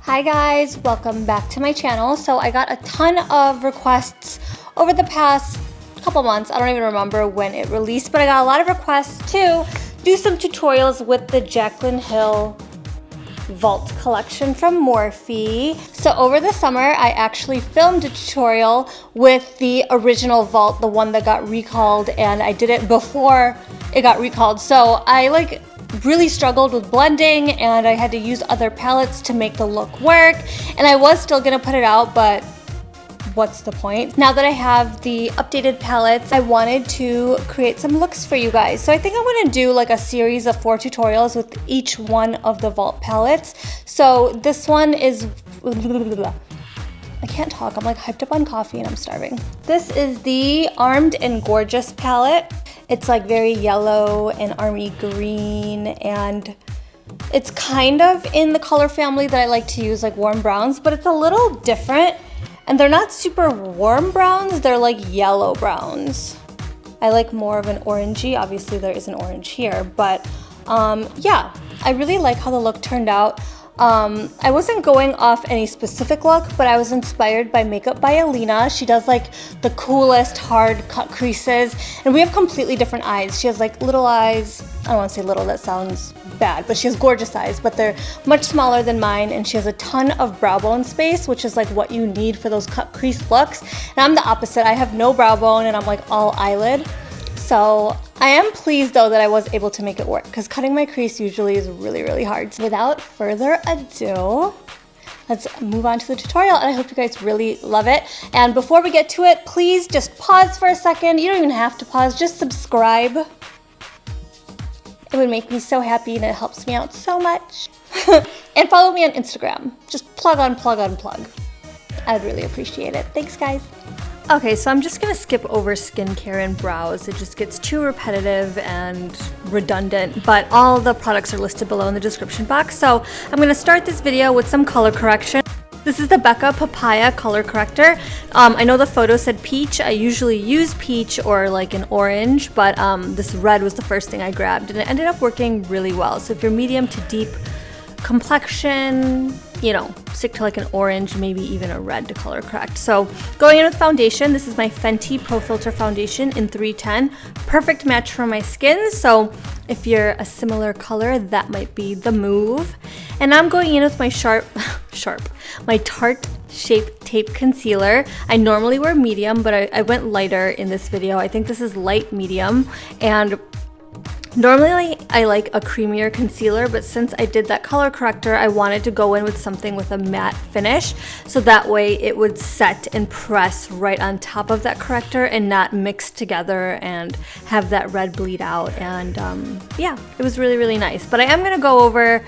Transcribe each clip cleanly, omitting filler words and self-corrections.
Hi guys, welcome back to my channel. So I got a ton of requests over the past couple months. I don't even remember when it released, but I got a lot of requests to do some tutorials with the JACLYN Hill Vault collection from Morphe. So over the summer, I actually filmed a tutorial with the original Vault, the one that got recalled, and I did it before it got recalled. So I really struggled with blending and I had to use other palettes to make the look work, and I was still gonna put it out, but what's the point? Now that I have the updated palettes, I wanted to create some looks for you guys. So I think I'm gonna do like a series of 4 tutorials with each one of the Vault palettes. So this one is, I can't talk, I'm like hyped up on coffee and I'm starving. This is the Armed and Gorgeous palette. It's like very yellow and army green, and it's kind of in the color family that I like to use, like warm browns, but it's a little different. And they're not super warm browns, they're like yellow browns. I like more of an orangey, obviously there is an orange here, but yeah, I really like how the look turned out. I wasn't going off any specific look, but I was inspired by Makeup by Alina. She does like the coolest hard cut creases, and we have completely different eyes. She has like little eyes. I don't want to say little, that sounds bad, but she has gorgeous eyes, but they're much smaller than mine, and she has a ton of brow bone space, which is like what you need for those cut crease looks. And I'm the opposite. I have no brow bone and I'm like all eyelid. So I am pleased though that I was able to make it work, because cutting my crease usually is really, really hard. So without further ado, let's move on to the tutorial, and I hope you guys really love it. And before we get to it, please just pause for a second. You don't even have to pause, just subscribe. It would make me so happy and it helps me out so much. And follow me on Instagram. Just plug on plug on plug. I'd really appreciate it. Thanks guys. Okay, so I'm just gonna skip over skincare and brows. It just gets too repetitive and redundant, but all the products are listed below in the description box. So I'm gonna start this video with some color correction. This is the BECCA Papaya color corrector. I know the photo said peach. I usually use peach or like an orange, but this red was the first thing I grabbed, and it ended up working really well. So if you're medium to deep complexion, you know, stick to like an orange, maybe even a red to color correct. So going in with foundation, this is my Fenty Pro Filter foundation in 310. Perfect match for my skin, so if you're a similar color, that might be the move. And I'm going in with my my Tarte Shape Tape Concealer. I normally wear medium, but I went lighter in this video. I think this is light medium, and normally I like a creamier concealer, but since I did that color corrector, I wanted to go in with something with a matte finish, so that way it would set and press right on top of that corrector and not mix together and have that red bleed out. And yeah, it was really, really nice. But I am going to go over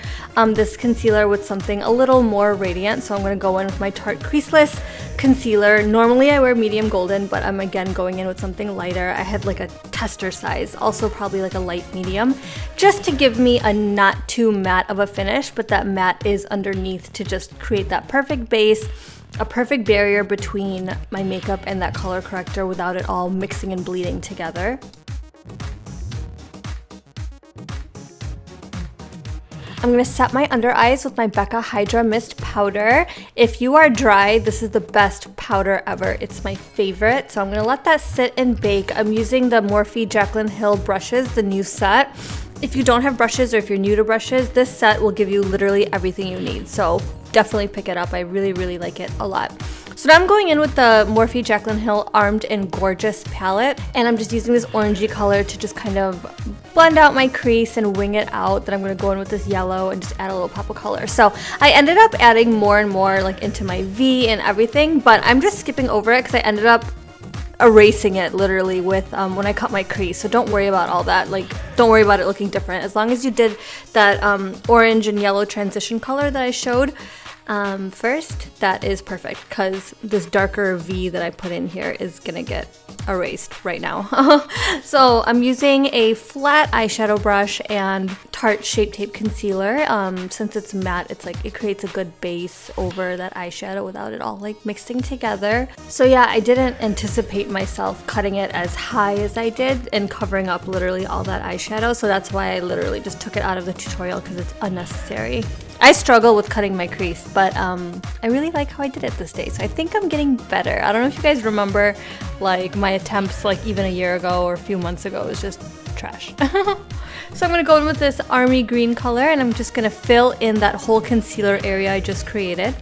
this concealer with something a little more radiant, so I'm going to go in with my Tarte Creaseless Concealer. Normally I wear medium golden, but I'm again going in with something lighter. I had like a tester size, also probably like a light medium, just to give me a not too matte of a finish, but that matte is underneath to just create that perfect base, a perfect barrier between my makeup and that color corrector without it all mixing and bleeding together. I'm going to set my under eyes with my BECCA Hydra Mist Powder. If you are dry, this is the best powder ever. It's my favorite. So I'm going to let that sit and bake. I'm using the Morphe JACLYN Hill brushes, the new set. If you don't have brushes, or if you're new to brushes, this set will give you literally everything you need. So definitely pick it up. I really, really like it a lot. So now I'm going in with the Morphe JACLYN Hill Armed and Gorgeous palette, and I'm just using this orangey color to just kind of blend out my crease and wing it out. Then I'm going to go in with this yellow and just add a little pop of color. So I ended up adding more and more like into my V and everything, but I'm just skipping over it because I ended up erasing it literally with when I cut my crease. So don't worry about all that. Like, don't worry about it looking different. As long as you did that orange and yellow transition color that I showed first, that is perfect, because this darker V that I put in here is gonna get erased right now. So I'm using a flat eyeshadow brush and Tarte Shape Tape Concealer. Since it's matte, it's like it creates a good base over that eyeshadow without it all like mixing together. So yeah, I didn't anticipate myself cutting it as high as I did and covering up literally all that eyeshadow, so that's why I literally just took it out of the tutorial, because it's unnecessary. I struggle with cutting my crease, but I really like how I did it this day. So I think I'm getting better. I don't know if you guys remember like my attempts like even a year ago or a few months ago. It was just trash. So I'm gonna go in with this army green color and I'm just gonna fill in that whole concealer area I just created.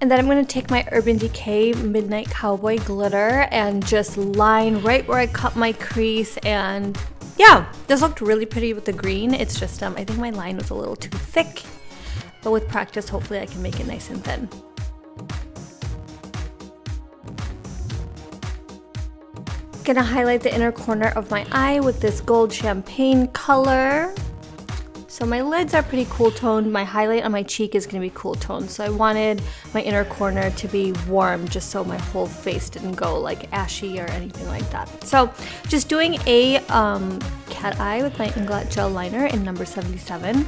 And then I'm going to take my Urban Decay Midnight Cowboy Glitter and just line right where I cut my crease. And yeah, this looked really pretty with the green. It's just, I think my line was a little too thick. But with practice, hopefully I can make it nice and thin. Gonna highlight the inner corner of my eye with this gold champagne color. So my lids are pretty cool toned. My highlight on my cheek is going to be cool toned. So I wanted my inner corner to be warm just so my whole face didn't go like ashy or anything like that. So just doing a cat eye with my Inglot gel liner in number 77.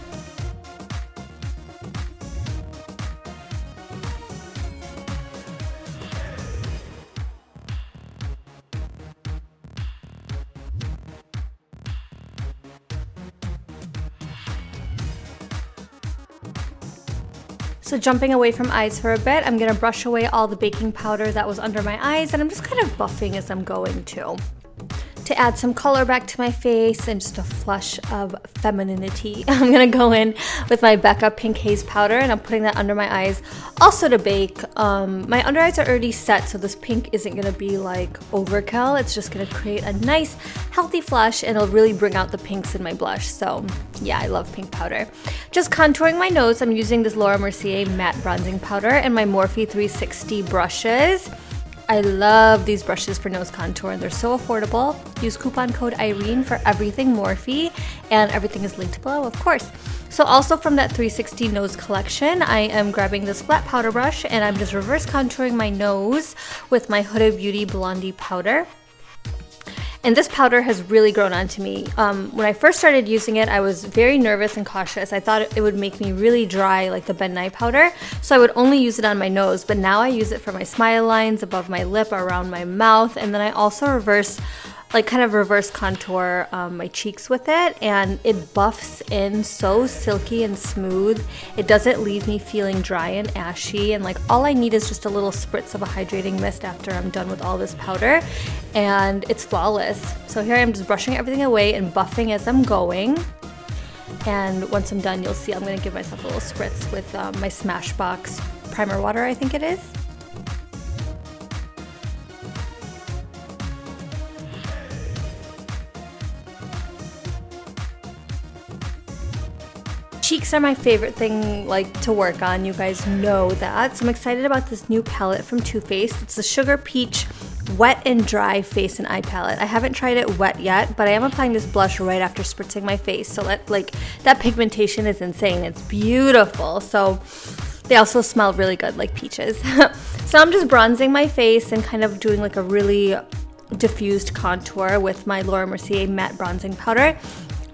So jumping away from eyes for a bit, I'm gonna brush away all the baking powder that was under my eyes, and I'm just kind of buffing as I'm going to add some color back to my face and just a flush of femininity. I'm gonna go in with my BECCA Pink Haze powder and I'm putting that under my eyes also to bake. My under eyes are already set, so this pink isn't gonna be like overkill. It's just gonna create a nice healthy flush and it'll really bring out the pinks in my blush. So yeah, I love pink powder. Just contouring my nose, I'm using this Laura Mercier matte bronzing powder and my Morphe 360 brushes. I love these brushes for nose contour and they're so affordable. Use coupon code Irene for everything Morphe and everything is linked below, of course. So also from that 360 nose collection, I am grabbing this flat powder brush and I'm just reverse contouring my nose with my Huda Beauty Blondie powder. And this powder has really grown on to me. When I first started using it, I was very nervous and cautious. I thought it would make me really dry like the Ben Nye powder, so I would only use it on my nose, but now I use it for my smile lines, above my lip, around my mouth, and then I also kind of reverse contour my cheeks with it, and it buffs in so silky and smooth. It doesn't leave me feeling dry and ashy, and like all I need is just a little spritz of a hydrating mist after I'm done with all this powder, and it's flawless. So here I am just brushing everything away and buffing as I'm going. And once I'm done, you'll see I'm going to give myself a little spritz with my Smashbox primer water, I think it is. Cheeks are my favorite thing to work on, you guys know that. So I'm excited about this new palette from Too Faced. It's the Sugar Peach Wet and Dry Face and Eye Palette. I haven't tried it wet yet, but I am applying this blush right after spritzing my face. So that pigmentation is insane. It's beautiful. So they also smell really good like peaches. So I'm just bronzing my face and kind of doing like a really diffused contour with my Laura Mercier matte bronzing powder.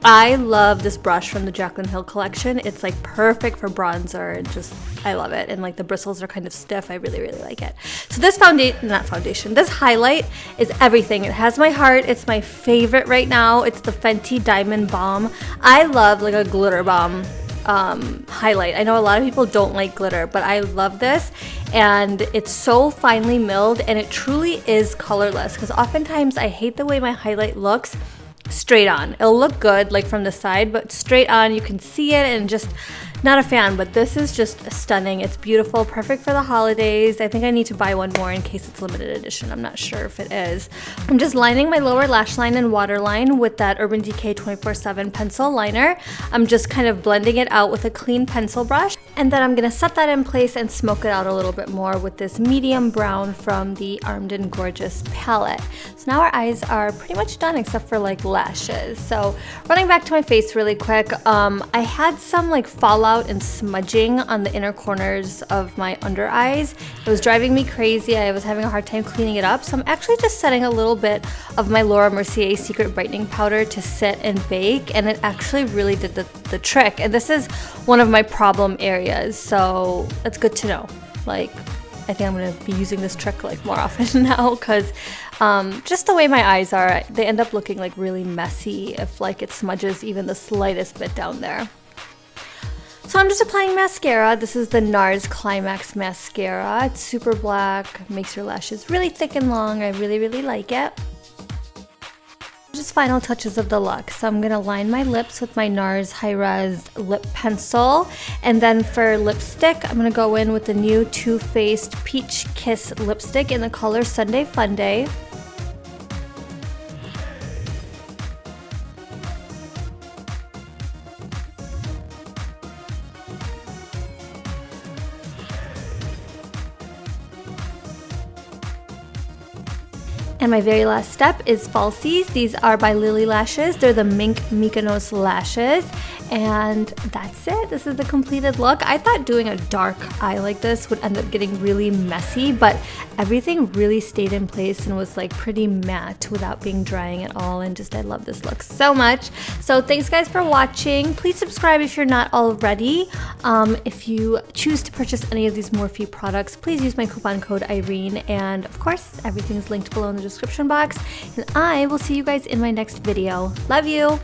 I love this brush from the JACLYN Hill collection. It's like perfect for bronzer and just, I love it. And like the bristles are kind of stiff. I really, really like it. So this this highlight is everything. It has my heart. It's my favorite right now. It's the FENTY Diamond Balm. I love like a glitter balm highlight. I know a lot of people don't like glitter, but I love this. And it's so finely milled and it truly is colorless, because oftentimes I hate the way my highlight looks straight on. It'll look good like from the side, but straight on you can see it and just not a fan. But this is just stunning. It's beautiful, perfect for the holidays. I think I need to buy one more in case it's limited edition. I'm not sure if it is. I'm just lining my lower lash line and waterline with that Urban Decay 24/7 pencil liner. I'm just kind of blending it out with a clean pencil brush, and then I'm gonna set that in place and smoke it out a little bit more with this medium brown from the Armed and Gorgeous palette. So now our eyes are pretty much done except for like lashes. So running back to my face really quick, I had some like fallout and smudging on the inner corners of my under eyes. It was driving me crazy. I was having a hard time cleaning it up. So I'm actually just setting a little bit of my Laura Mercier Secret Brightening Powder to sit and bake, and it actually really did the trick. And this is one of my problem areas, so that's good to know. Like, I think I'm gonna be using this trick like more often now, because just the way my eyes are, they end up looking like really messy if like it smudges even the slightest bit down there. So I'm just applying mascara. This is the NARS Climax Mascara. It's super black, makes your lashes really thick and long. I really, really like it. Just final touches of the look. So I'm gonna line my lips with my NARS High Res Lip Pencil. And then for lipstick, I'm gonna go in with the new Too Faced Peach Kiss lipstick in the color Sunday Funday. And my very last step is falsies. These are by Lily Lashes. They're the Mink Mykonos lashes. And that's it. This is the completed look. I thought doing a dark eye like this would end up getting really messy, but everything really stayed in place and was like pretty matte without being drying at all. And just, I love this look so much. So thanks guys for watching. Please subscribe if you're not already. If you choose to purchase any of these Morphe products, please use my coupon code Irene. And of course, everything is linked below in the description box. And I will see you guys in my next video. Love you.